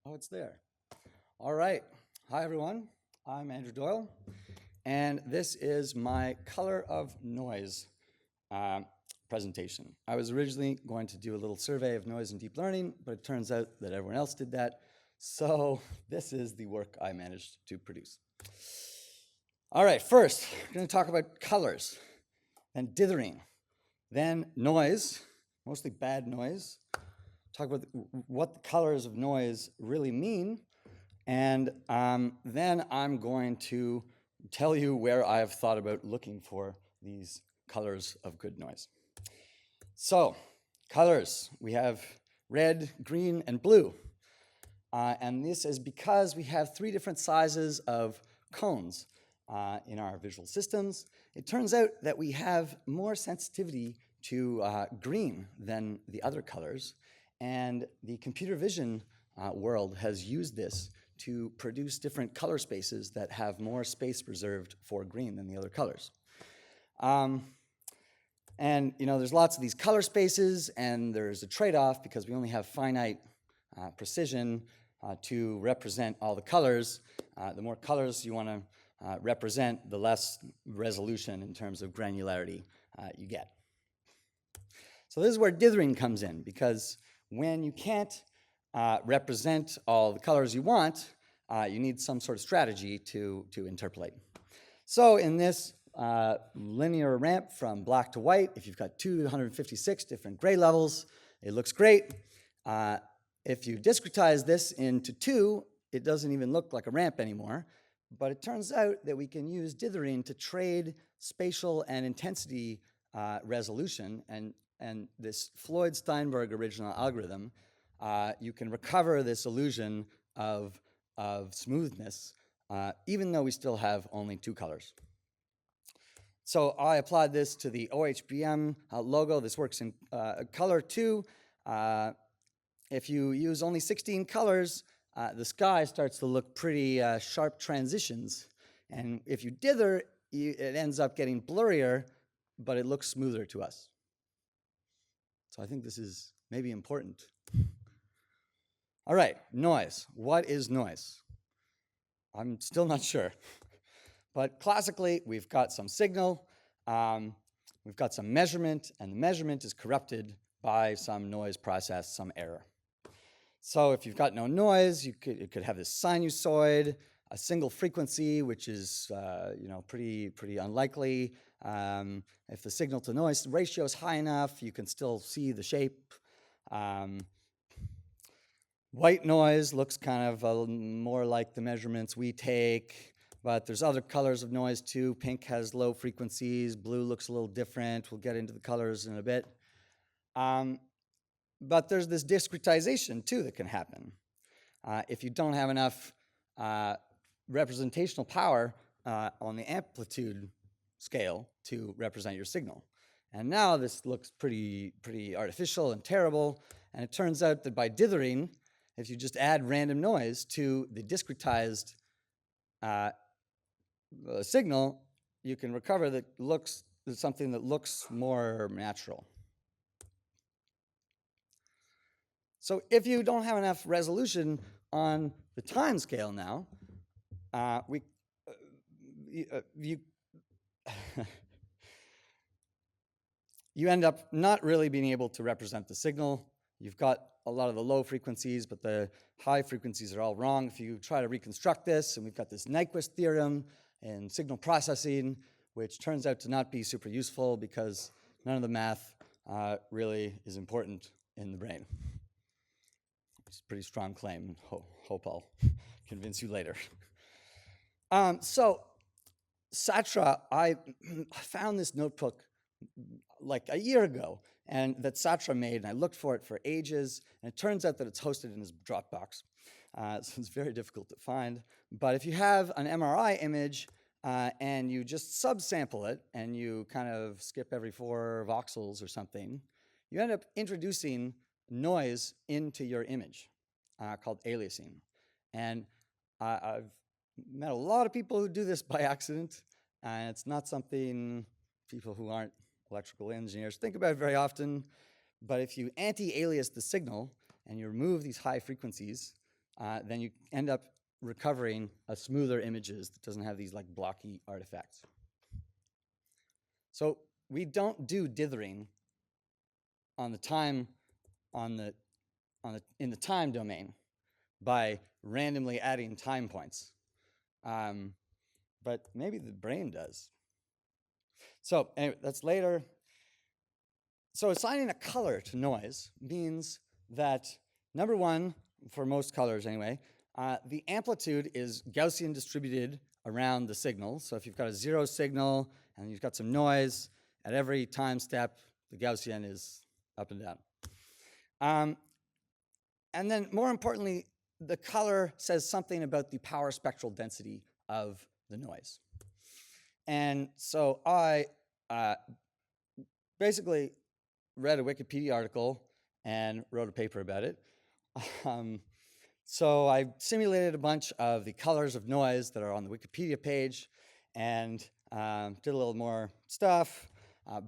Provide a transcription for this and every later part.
Oh, it's there. All right. Hi, everyone. I'm Andrew Doyle, and this is my color of noise uh, presentation. I was originally going to do a little survey of noise in deep learning, but it turns out that everyone else did that. So this is the work I managed to produce. All right, first, we're going to talk about colors, then dithering, then noise, mostly bad noise, talk about what the colors of noise really mean, and then I'm going to tell you where I've thought about looking for these colors of good noise. So, colors, we have red, green, and blue. And this is because we have three different sizes of cones in our visual systems. It turns out that we have more sensitivity to green than the other colors. And the computer vision world has used this to produce different color spaces that have more space reserved for green than the other colors. And there's lots of these color spaces, and there's a trade-off because we only have finite precision to represent all the colors. The more colors you want to represent, the less resolution in terms of granularity you get. So this is where dithering comes in, because when you can't represent all the colors you want, you need some sort of strategy to interpolate. So in this linear ramp from black to white, if you've got 256 different gray levels, it looks great. If you discretize this into 2, it doesn't even look like a ramp anymore. But it turns out that we can use dithering to trade spatial and intensity resolution. And this Floyd-Steinberg original algorithm, you can recover this illusion of smoothness, even though we still have only 2 colors. So I applied this to the OHBM logo. This works in color 2. If you use only 16 colors, the sky starts to look pretty sharp transitions. And if you dither, it ends up getting blurrier, but it looks smoother to us. So I think this is maybe important. All right, noise. What is noise? I'm still not sure. But classically, we've got some signal, we've got some measurement, and the measurement is corrupted by some noise process, some error. So if you've got no noise, you could have this sinusoid, a single frequency, which is pretty unlikely. If the signal to noise ratio is high enough, you can still see the shape. White noise looks kind of more like the measurements we take, but there's other colors of noise too. Pink has low frequencies, blue looks a little different. We'll get into the colors in a bit. But there's this discretization too that can happen. If you don't have enough representational power on the amplitude scale to represent your signal. And now this looks pretty artificial and terrible. And it turns out that by dithering, if you just add random noise to the discretized signal, you can recover something that looks more natural. So if you don't have enough resolution on the time scale now, you end up not really being able to represent the signal. You've got a lot of the low frequencies, but the high frequencies are all wrong. If you try to reconstruct this, and we've got this Nyquist theorem in signal processing, which turns out to not be super useful because none of the math really is important in the brain. It's a pretty strong claim. Hope I'll convince you later. So Satra, I found this notebook like a year ago, and that Satra made, and I looked for it for ages, and it turns out that it's hosted in his Dropbox. So it's very difficult to find. But if you have an MRI image and you just subsample it, and you kind of skip every 4 voxels or something, you end up introducing noise into your image called aliasing. And I've met a lot of people who do this by accident, and it's not something people who aren't electrical engineers think about very often. But if you anti-alias the signal and you remove these high frequencies, then you end up recovering a smoother images that doesn't have these like blocky artifacts. So we don't do dithering on the time in the time domain by randomly adding time points, but maybe the brain does. So anyway, that's later. So assigning a color to noise means that, number one, for most colors anyway, the amplitude is Gaussian distributed around the signal. So if you've got a 0 signal and you've got some noise, at every time step, the Gaussian is up and down. And then more importantly, the color says something about the power spectral density of the noise. And so I basically read a Wikipedia article and wrote a paper about it. So I simulated a bunch of the colors of noise that are on the Wikipedia page and did a little more stuff.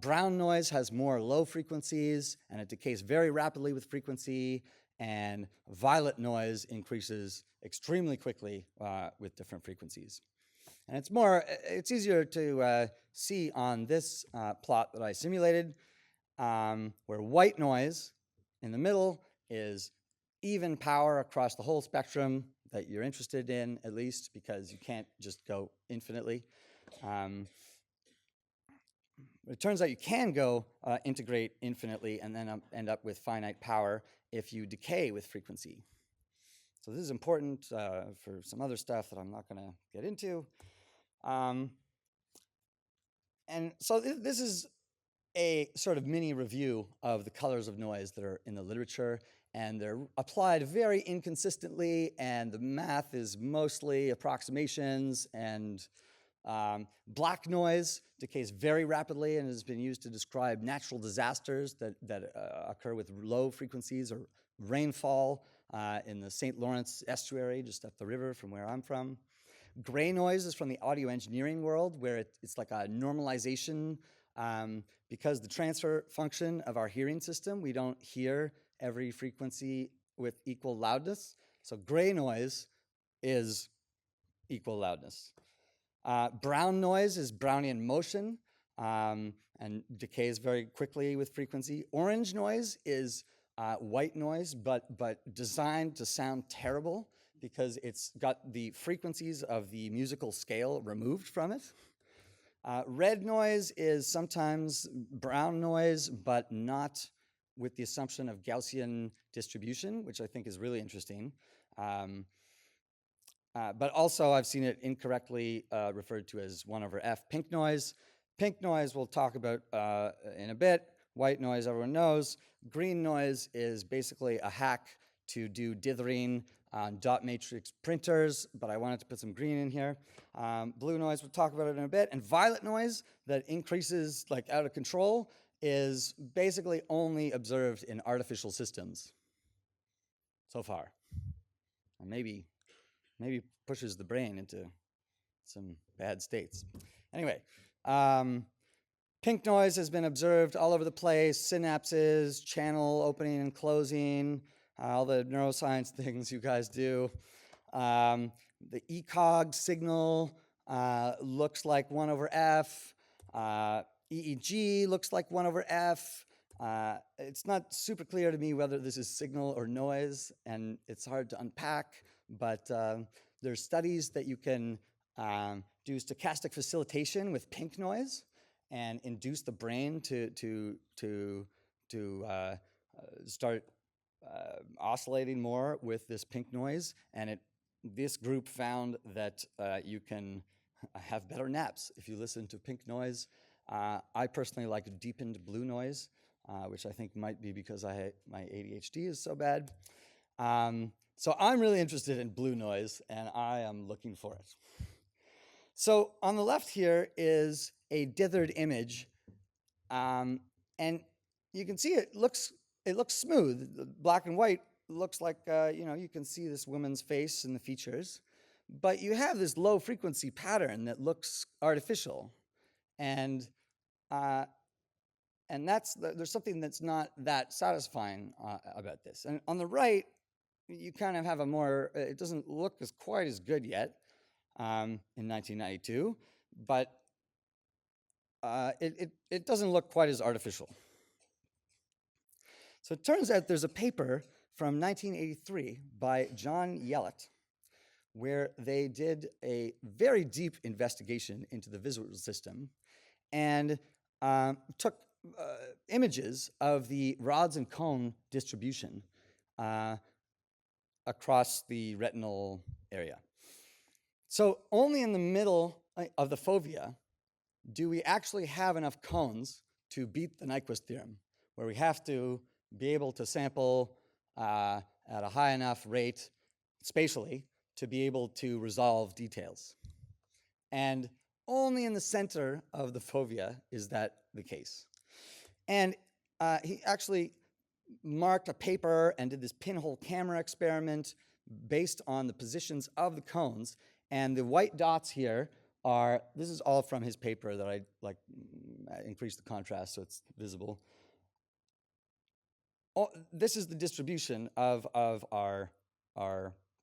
Brown noise has more low frequencies and it decays very rapidly with frequency, and violet noise increases extremely quickly with different frequencies. And it's easier to see on this plot that I simulated, where white noise in the middle is even power across the whole spectrum that you're interested in, at least, because you can't just go infinitely. It turns out you can go integrate infinitely and then end up with finite power if you decay with frequency. So this is important for some other stuff that I'm not going to get into. And so this is a sort of mini review of the colors of noise that are in the literature, and they're applied very inconsistently, and the math is mostly approximations, and black noise decays very rapidly and has been used to describe natural disasters that occur with low frequencies, or rainfall in the St. Lawrence estuary just up the river from where I'm from. Gray noise is from the audio engineering world, where it's like a normalization. Because the transfer function of our hearing system, we don't hear every frequency with equal loudness. So gray noise is equal loudness. Brown noise is Brownian motion and decays very quickly with frequency. Orange noise is white noise, but designed to sound terrible because it's got the frequencies of the musical scale removed from it. Red noise is sometimes brown noise, but not with the assumption of Gaussian distribution, which I think is really interesting. But also I've seen it incorrectly referred to as 1/f. Pink noise we'll talk about in a bit. White noise everyone knows. Green noise is basically a hack to do dithering on dot matrix printers, but I wanted to put some green in here. Blue noise, we'll talk about it in a bit. And violet noise that increases like out of control is basically only observed in artificial systems so far. And maybe pushes the brain into some bad states. Anyway, pink noise has been observed all over the place: synapses, channel opening and closing, all the neuroscience things you guys do. The ECOG signal looks like 1/f. EEG looks like 1/f. It's not super clear to me whether this is signal or noise, and it's hard to unpack, but there's studies that you can do stochastic facilitation with pink noise and induce the brain to start oscillating more with this pink noise. And this group found that you can have better naps if you listen to pink noise. I personally like deepened blue noise, which I think might be because my ADHD is so bad. So I'm really interested in blue noise, and I am looking for it. So on the left here is a dithered image, and you can see it looks smooth. The black and white looks like you can see this woman's face and the features, but you have this low frequency pattern that looks artificial, and there's something that's not that satisfying about this. And on the right, you kind of have a more, it doesn't look quite as good yet in 1992, but it doesn't look quite as artificial. So it turns out there's a paper from 1983 by John Yellett where they did a very deep investigation into the visual system and took images of the rods and cone distribution across the retinal area. So only in the middle of the fovea do we actually have enough cones to beat the Nyquist theorem, where we have to be able to sample at a high enough rate spatially to be able to resolve details. And only in the center of the fovea is that the case. And he actually marked a paper and did this pinhole camera experiment based on the positions of the cones. And the white dots here are, this is all from his paper that I increased the contrast so it's visible. Oh, this is the distribution of our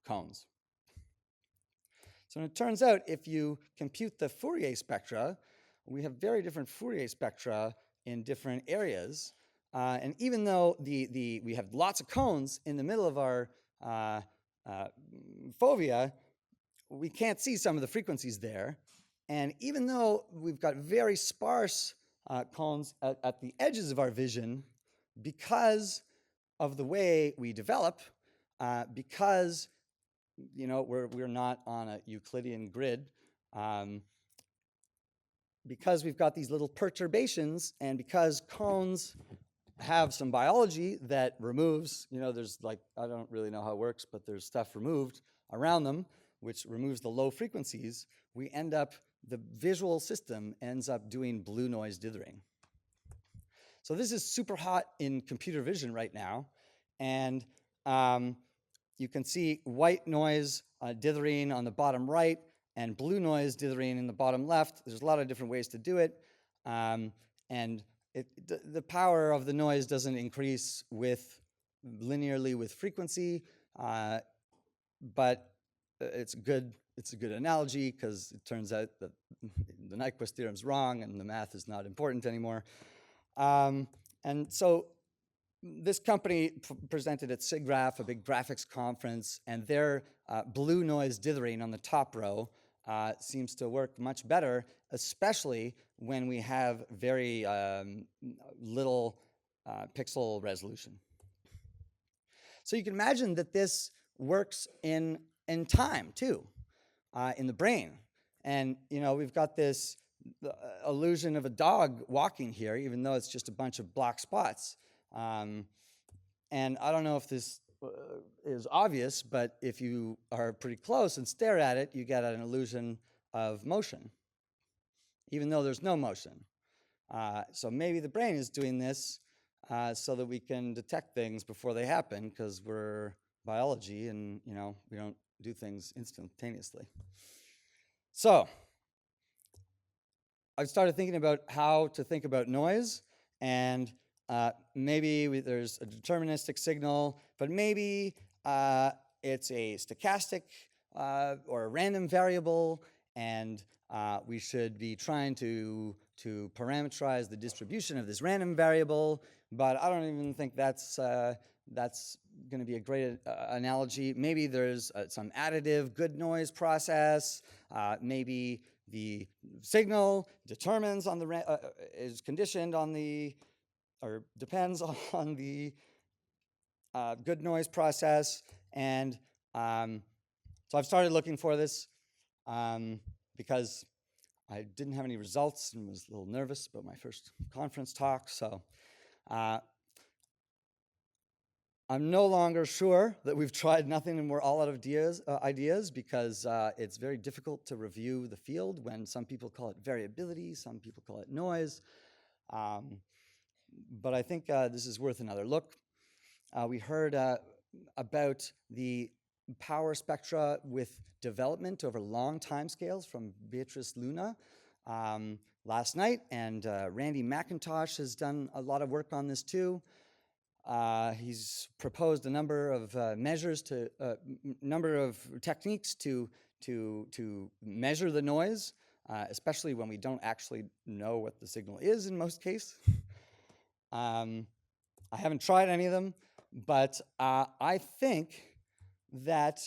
cones. So it turns out if you compute the Fourier spectra, we have very different Fourier spectra in different areas. And even though we have lots of cones in the middle of our fovea, we can't see some of the frequencies there. And even though we've got very sparse cones at the edges of our vision, because of the way we develop, because we're not on a Euclidean grid, because we've got these little perturbations, and because cones have some biology that removes, there's I don't really know how it works, but there's stuff removed around them, which removes the low frequencies, we end up, the visual system ends up doing blue noise dithering. So this is super hot in computer vision right now, and you can see white noise dithering on the bottom right and blue noise dithering in the bottom left. There's a lot of different ways to do it. And the power of the noise doesn't increase linearly with frequency, but it's a good analogy because it turns out that the Nyquist theorem's wrong and the math is not important anymore. And so this company presented at SIGGRAPH, a big graphics conference, and their blue noise dithering on the top row seems to work much better, especially when we have very little pixel resolution. So you can imagine that this works in time too, in the brain. And we've got this illusion of a dog walking here, even though it's just a bunch of black spots. And I don't know if this is obvious, but if you are pretty close and stare at it, you get an illusion of motion, even though there's no motion. So maybe the brain is doing this so that we can detect things before they happen, because we're biology and we don't do things instantaneously. So I started thinking about how to think about noise, and maybe there's a deterministic signal, but maybe it's a stochastic or a random variable, and we should be trying to parameterize the distribution of this random variable, but I don't even think that's going to be a great analogy. Maybe there's some additive good noise process. Maybe the signal determines on the is conditioned on the, or depends on the good noise process. And so I've started looking for this because I didn't have any results and was a little nervous about my first conference talk. So I'm no longer sure that we've tried nothing and we're all out of ideas because it's very difficult to review the field when some people call it variability, some people call it noise. But I think this is worth another look. We heard about the power spectra with development over long time scales from Beatrice Luna last night, and Randy McIntosh has done a lot of work on this too. He's proposed a number of measures to, number of techniques to measure the noise, especially when we don't actually know what the signal is in most cases. I haven't tried any of them, but I think that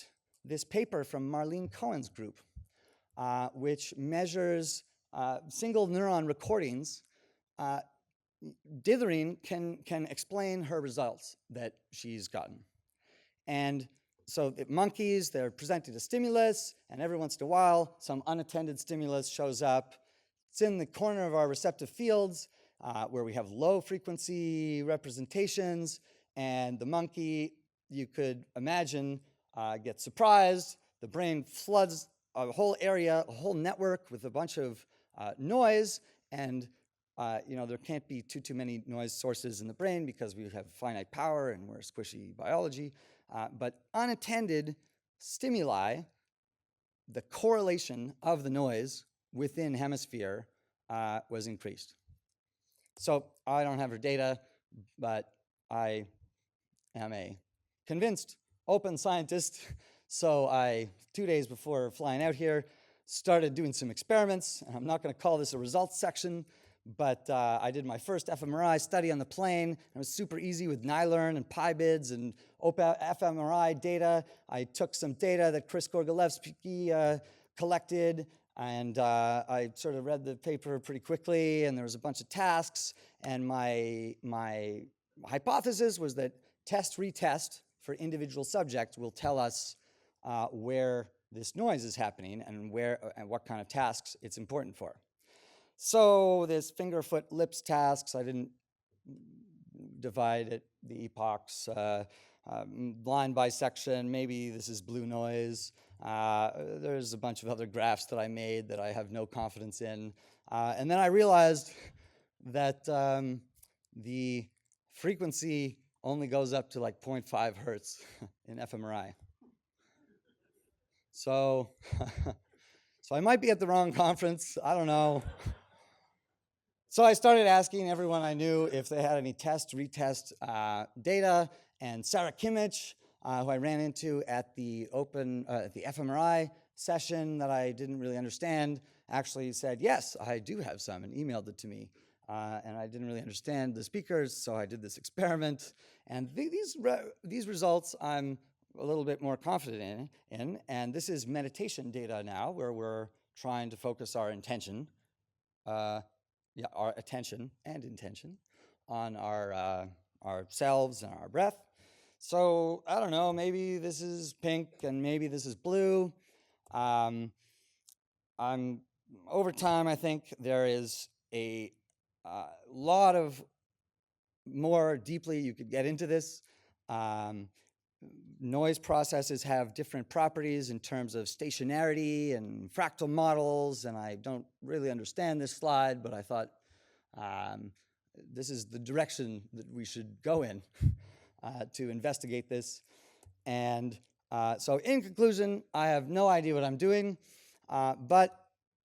this paper from Marlene Cohen's group, which measures single neuron recordings, dithering can explain her results that she's gotten. And so the monkeys, they're presented a stimulus, and every once in a while, some unattended stimulus shows up. It's in the corner of our receptive fields where we have low frequency representations, and the monkey, you could imagine, gets surprised. The brain floods a whole area, a whole network with a bunch of noise, and there can't be too many noise sources in the brain because we have finite power and we're squishy biology. But unattended stimuli, the correlation of the noise within hemisphere was increased. So I don't have her data, but I am a convinced open scientist. So 2 days before flying out here, started doing some experiments. And I'm not going to call this a results section, but I did my first fMRI study on the plane. It was super easy with NILEARN and PyBids and fMRI data. I took some data that Chris Gorgolewski collected, and I sort of read the paper pretty quickly, and there was a bunch of tasks. And my hypothesis was that test-retest for individual subjects will tell us where this noise is happening and what kind of tasks it's important for. So this finger, foot, lips tasks, I didn't divide it, the epochs, blind bisection, maybe this is blue noise. There's a bunch of other graphs that I made that I have no confidence in. And then I realized that the frequency only goes up to like 0.5 hertz in fMRI. So I might be at the wrong conference, I don't know. So I started asking everyone I knew if they had any test-retest data, and Sarah Kimmich, who I ran into at the fMRI session that I didn't really understand, actually said, yes, I do have some, and emailed it to me. And I didn't really understand the speakers, so I did this experiment. And these results I'm a little bit more confident in. And this is meditation data now, where we're trying to focus our intention, our attention and intention on ourselves and our breath. So I don't know, maybe this is pink and maybe this is blue. Over time, I think there is a lot of more deeply you could get into this. Noise processes have different properties in terms of stationarity and fractal models, and I don't really understand this slide, but I thought this is the direction that we should go in to investigate this. And so in conclusion, I have no idea what I'm doing, but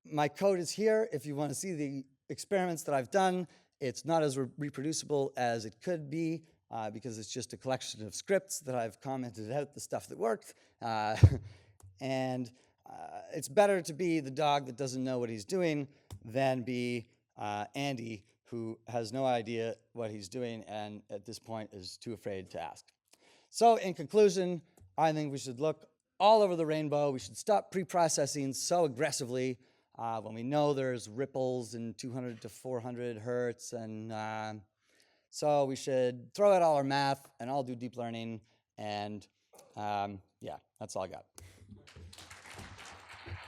my code is here. If you want to see the experiments that I've done, it's not as reproducible as it could be, because it's just a collection of scripts that I've commented out the stuff that worked. And it's better to be the dog that doesn't know what he's doing than be Andy, who has no idea what he's doing and at this point is too afraid to ask. So in conclusion, I think we should look all over the rainbow. We should stop pre-processing so aggressively when we know there's ripples in 200 to 400 hertz, and so we should throw out all our math and all do deep learning, and yeah, that's all I got.